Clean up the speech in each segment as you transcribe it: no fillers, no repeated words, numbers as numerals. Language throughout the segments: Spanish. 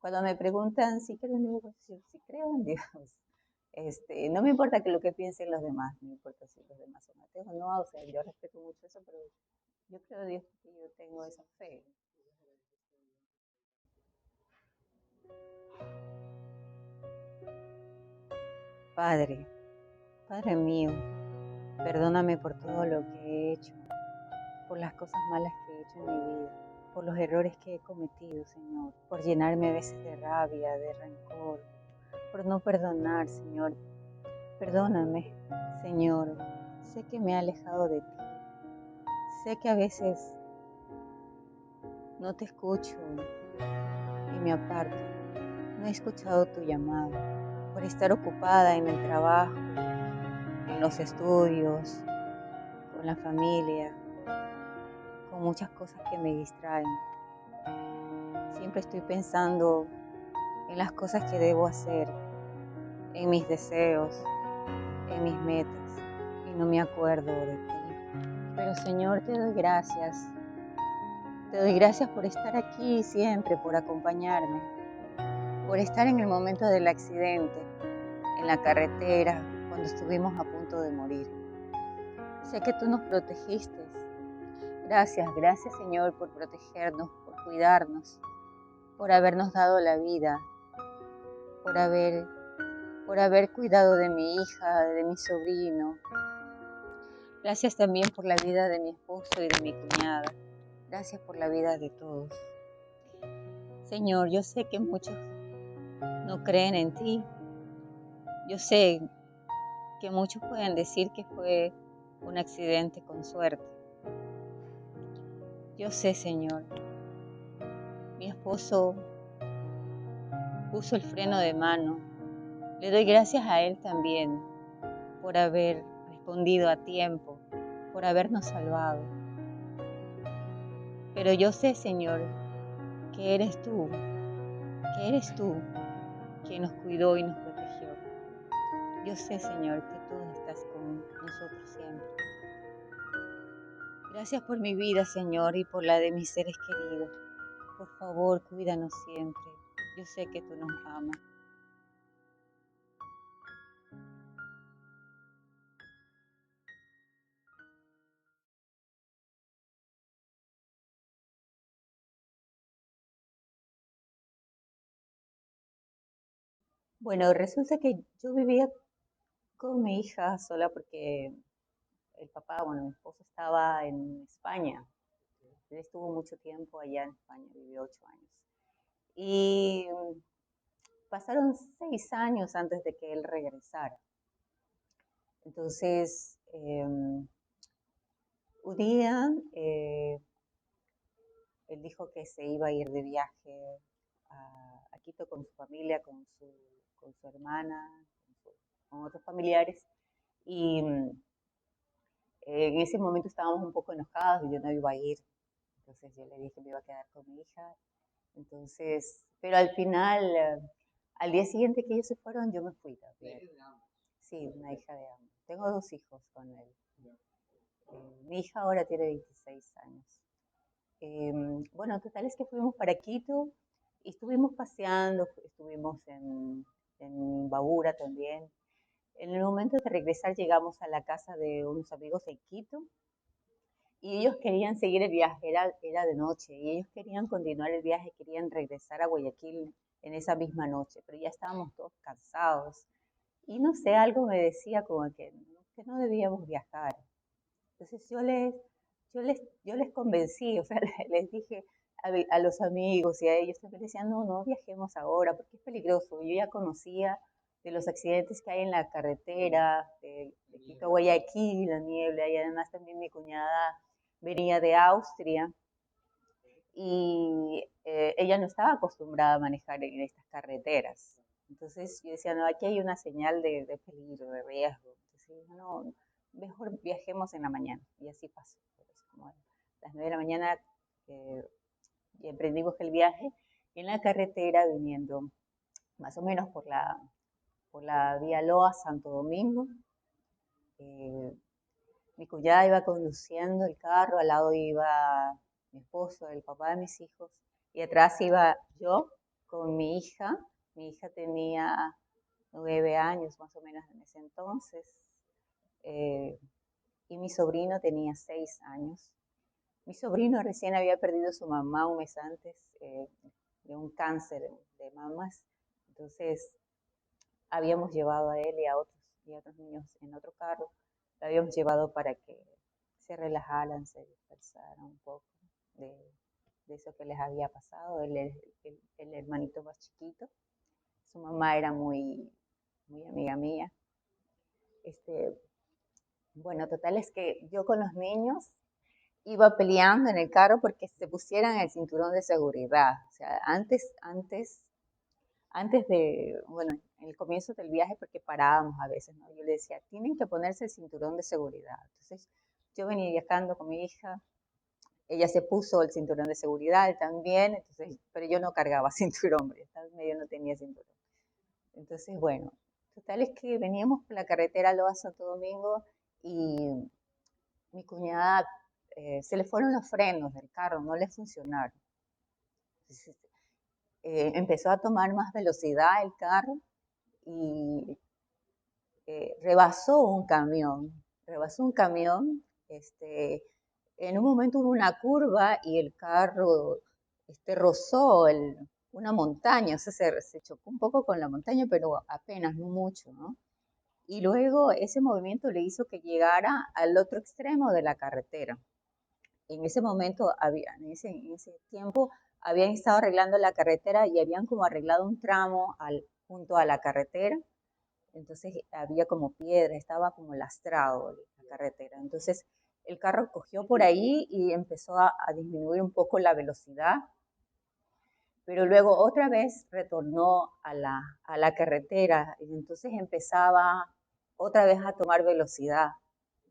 Cuando me preguntan si creo en Dios, si creo en Dios. No me importa que lo que piensen los demás, no me importa si los demás son ateos o no, o sea, yo respeto mucho eso, pero yo creo en Dios porque yo tengo esa fe. Padre, Padre mío, perdóname por todo lo que he hecho, por las cosas malas que he hecho en mi vida, por los errores que he cometido, Señor, por llenarme a veces de rabia, de rencor, por no perdonar, Señor. Perdóname, Señor. Sé que me he alejado de ti. Sé que a veces no te escucho y me aparto. No he escuchado tu llamado por estar ocupada en el trabajo, en los estudios, con la familia, con muchas cosas que me distraen. Siempre estoy pensando en las cosas que debo hacer, en mis deseos, en mis metas, y no me acuerdo de ti. Pero Señor, te doy gracias. Te doy gracias por estar aquí siempre, por acompañarme, por estar en el momento del accidente, en la carretera, cuando estuvimos a punto de morir. Sé que tú nos protegiste. Gracias, gracias Señor por protegernos, por cuidarnos, por habernos dado la vida, por haber cuidado de mi hija, de mi sobrino. Gracias también por la vida de mi esposo y de mi cuñada. Gracias por la vida de todos. Señor, yo sé que muchos no creen en ti. Yo sé que muchos pueden decir que fue un accidente con suerte. Yo sé, Señor, mi esposo puso el freno de mano. Le doy gracias a él también por haber respondido a tiempo, por habernos salvado. Pero yo sé, Señor, que eres tú quien nos cuidó y nos protegió. Yo sé, Señor, que tú estás con nosotros siempre. Gracias por mi vida, Señor, y por la de mis seres queridos. Por favor, cuídanos siempre. Yo sé que tú nos amas. Bueno, resulta que yo vivía con mi hija sola porque el papá, bueno, mi esposo estaba en España. Él estuvo mucho tiempo allá en España, vivió 8 años. Y pasaron 6 años antes de que él regresara. Entonces, un día él dijo que se iba a ir de viaje a Quito con su familia, con su hermana, con otros familiares. Y en ese momento estábamos un poco enojados y yo no iba a ir. Entonces yo le dije que me iba a quedar con mi hija. Entonces, pero al final, al día siguiente que ellos se fueron, yo me fui también. Sí, una hija de ambos. Tengo 2 hijos con él. Mi hija ahora tiene 26 años. Bueno, total es que fuimos para Quito y estuvimos paseando, estuvimos en Babura también. En el momento de regresar llegamos a la casa de unos amigos en Quito y ellos querían seguir el viaje, era de noche, y ellos querían continuar el viaje, querían regresar a Guayaquil en esa misma noche, pero ya estábamos todos cansados. Y no sé, algo me decía como que no debíamos viajar. Entonces yo les convencí, o sea, les dije a los amigos y a ellos, me decían, no, no viajemos ahora porque es peligroso. Yo ya conocía de los accidentes que hay en la carretera, de Quito a Guayaquil, la niebla, y además también mi cuñada venía de Austria y ella no estaba acostumbrada a manejar en estas carreteras. Entonces yo decía, no, aquí hay una señal de peligro, de riesgo. Entonces, no, mejor viajemos en la mañana. Y así pasó. Entonces, como a las 9 de la mañana y emprendimos el viaje y en la carretera viniendo más o menos por la vía Loa Santo Domingo. Eh, Mi cuñada iba conduciendo el carro, al lado iba mi esposo, el papá de mis hijos, y atrás iba yo con mi hija. Mi hija tenía 9 años más o menos en ese entonces, eh, y mi sobrino tenía 6 años. Mi sobrino recién había perdido a su mamá un mes antes, de un cáncer de mamas. Entonces habíamos llevado a él y a otros niños en otro carro. Lo habíamos llevado para que se relajaran, se dispersaran un poco de, de eso que les había pasado. Él es el hermanito más chiquito. Su mamá era muy amiga mía. Este, bueno, total es que yo con los niños iba peleando en el carro porque se pusieran el cinturón de seguridad. O sea, antes de, bueno, en el comienzo del viaje, porque parábamos a veces, ¿no? Yo le decía, tienen que ponerse el cinturón de seguridad. Entonces, yo venía viajando con mi hija, ella se puso el cinturón de seguridad también, entonces, pero yo no cargaba cinturón, porque estaba medio no tenía cinturón. Entonces, bueno, total es que veníamos por la carretera Loa Santo Domingo y mi cuñada se le fueron los frenos del carro, no le funcionaron. Entonces, empezó a tomar más velocidad el carro y rebasó un camión, en un momento hubo una curva y el carro rozó una montaña, o sea, se chocó un poco con la montaña, pero apenas, no mucho, ¿no? Y luego ese movimiento le hizo que llegara al otro extremo de la carretera. En ese momento, en ese tiempo, habían estado arreglando la carretera y habían como arreglado un tramo junto a la carretera. Entonces había como piedra, estaba como lastrado la carretera. Entonces el carro cogió por ahí y empezó a disminuir un poco la velocidad, pero luego otra vez retornó a la carretera y entonces empezaba otra vez a tomar velocidad.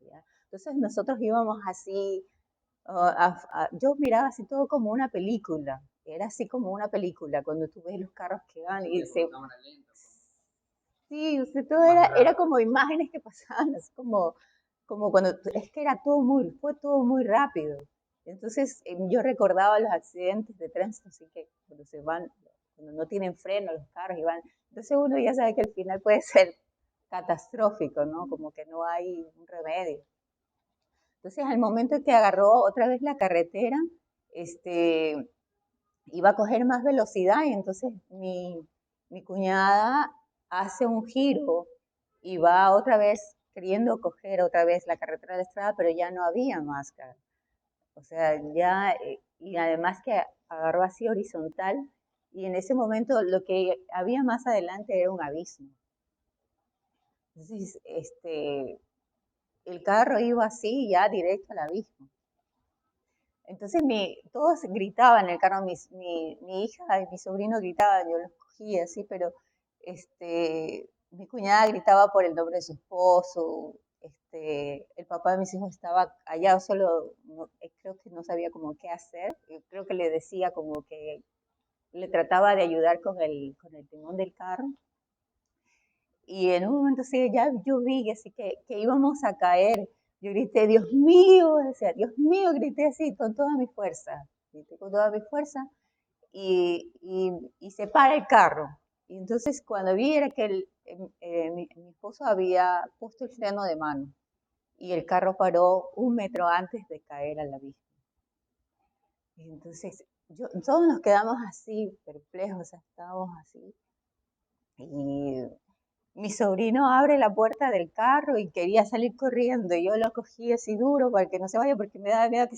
¿Ya? Entonces nosotros íbamos así, yo miraba así todo como una película, era así como una película, cuando tú ves los carros que van y se... Sí, o sea, todo era como imágenes que pasaban, así como cuando, es que fue todo muy rápido. Entonces yo recordaba los accidentes de tránsito, así que cuando se van, cuando no tienen freno los carros y van, entonces uno ya sabe que al final puede ser catastrófico, ¿no? Como que no hay un remedio. Entonces al momento en que agarró otra vez la carretera, este, iba a coger más velocidad y entonces mi cuñada hace un giro y va otra vez queriendo coger otra vez la carretera de la estrada, pero ya no había máscara. O sea, ya, y además que agarró así horizontal y en ese momento lo que había más adelante era un abismo. Entonces, el carro iba así ya directo al abismo. Entonces todos gritaban en el carro, mi hija y mi sobrino gritaban, yo los cogía así, pero mi cuñada gritaba por el nombre de su esposo, el papá de mis hijos estaba allá solo, creo que no sabía como qué hacer, creo que le decía como que le trataba de ayudar con el timón del carro. Y en un momento así, ya yo vi así que íbamos a caer. Yo grité, Dios mío, decía, Dios mío, grité así con toda mi fuerza. Grité con toda mi fuerza y se para el carro. Y entonces cuando vi era que mi esposo había puesto el freno de mano y el carro paró 1 metro antes de caer al abismo. Y entonces todos nos quedamos así, perplejos, estábamos así. Y mi sobrino abre la puerta del carro y quería salir corriendo. Y yo lo cogí así duro para que no se vaya porque me daba miedo que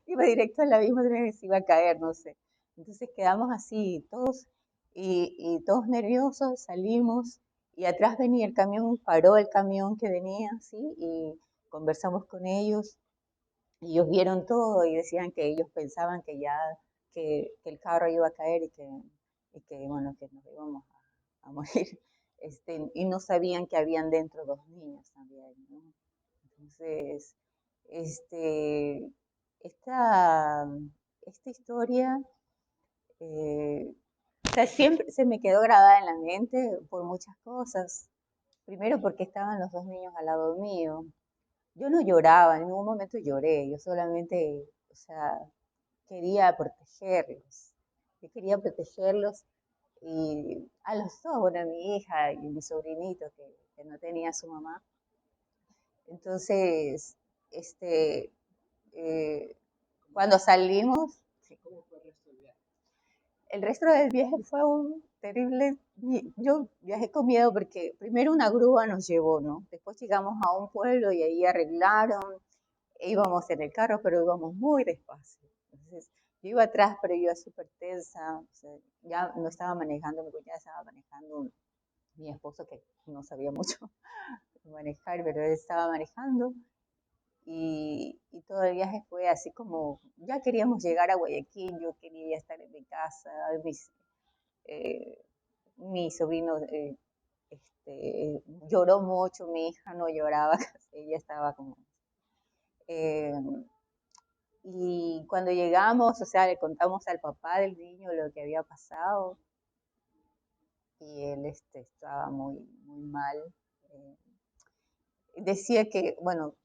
iba directo al abismo y se iba a caer, no sé. Entonces quedamos así, todos, y todos nerviosos, salimos y atrás venía el camión, paró el camión que venía, así, y conversamos con ellos. Y ellos vieron todo y decían que ellos pensaban que ya, que el carro iba a caer y que bueno, que nos íbamos a morir. Y no sabían que habían dentro 2 niños también, ¿no? Entonces, este, esta, esta historia, o sea, siempre se me quedó grabada en la mente por muchas cosas. Primero porque estaban los 2 niños al lado mío. Yo no lloraba, en ningún momento lloré, yo solamente, o sea, quería protegerlos. Yo quería protegerlos Y a los dos, bueno, mi hija y mi sobrinito que no tenía a su mamá. Entonces, este, eh, cuando salimos, sí, el resto del viaje fue un terrible. Yo viajé con miedo porque primero una grúa nos llevó, ¿no? Después llegamos a un pueblo y ahí arreglaron. Íbamos en el carro, pero íbamos muy despacio. Entonces, yo iba atrás, pero iba súper tensa. O sea, ya no estaba manejando, mi cuñada estaba manejando, mi esposo que no sabía mucho manejar, pero él estaba manejando. Y todo el viaje fue así como, ya queríamos llegar a Guayaquil, yo quería estar en mi casa, eh, mi sobrino lloró mucho, mi hija no lloraba, ella estaba como... eh, y cuando llegamos, o sea, le contamos al papá del niño lo que había pasado y él estaba muy, muy mal. Eh, decía que, bueno,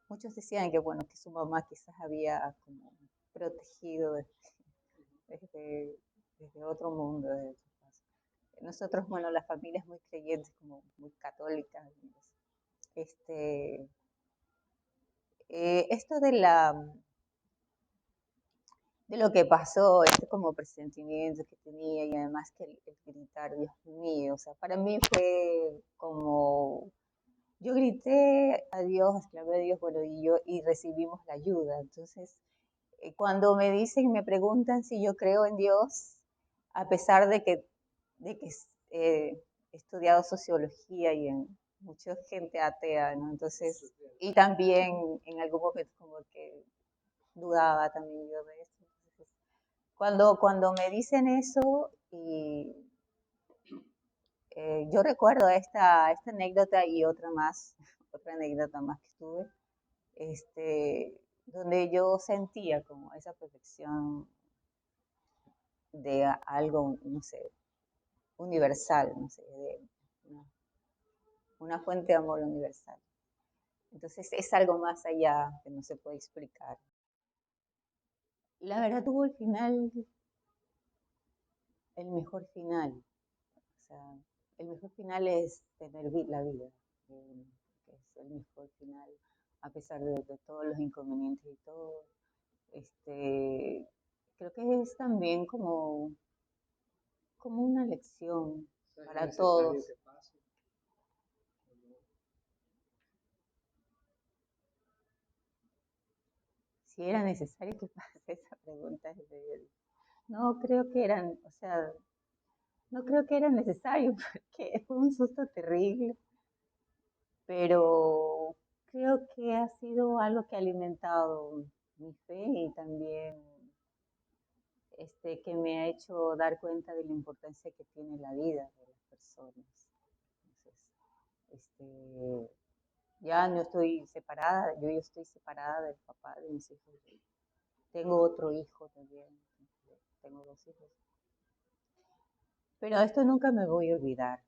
muchos decían que, bueno, que su mamá quizás había como protegido desde, desde otro mundo. Nosotros, bueno, la familia es muy creyente, como muy católica. Este, esto de lo que pasó, como presentimiento que tenía y además que el gritar, Dios mío, o sea, para mí fue como, yo grité a Dios, clamé a Dios, bueno, y recibimos la ayuda. Entonces, cuando me dicen, me preguntan si yo creo en Dios, a pesar de que he estudiado sociología y en mucha gente atea, ¿no? Entonces, y también en algún momento como que dudaba también yo de eso. Entonces, cuando me dicen eso, y yo recuerdo esta anécdota y otra más, otra anécdota más que tuve, donde yo sentía como esa protección de algo, no sé, universal, no sé, de una fuente de amor universal. Entonces es algo más allá que no se puede explicar. La verdad tuvo el final, el mejor final. O sea, el mejor final es tener la vida, que es el mejor final, a pesar de todos los inconvenientes y todo. Creo que es también como una lección para todos. Si era necesario que pase esa pregunta. No creo que eran, o sea, no creo que era necesario porque fue un susto terrible, pero creo que ha sido algo que ha alimentado mi fe y también que me ha hecho dar cuenta de la importancia que tiene la vida de las personas. Entonces, este, ya no estoy separada, yo ya estoy separada del papá de mis hijos. Tengo otro hijo también, tengo dos hijos. Pero esto nunca me voy a olvidar.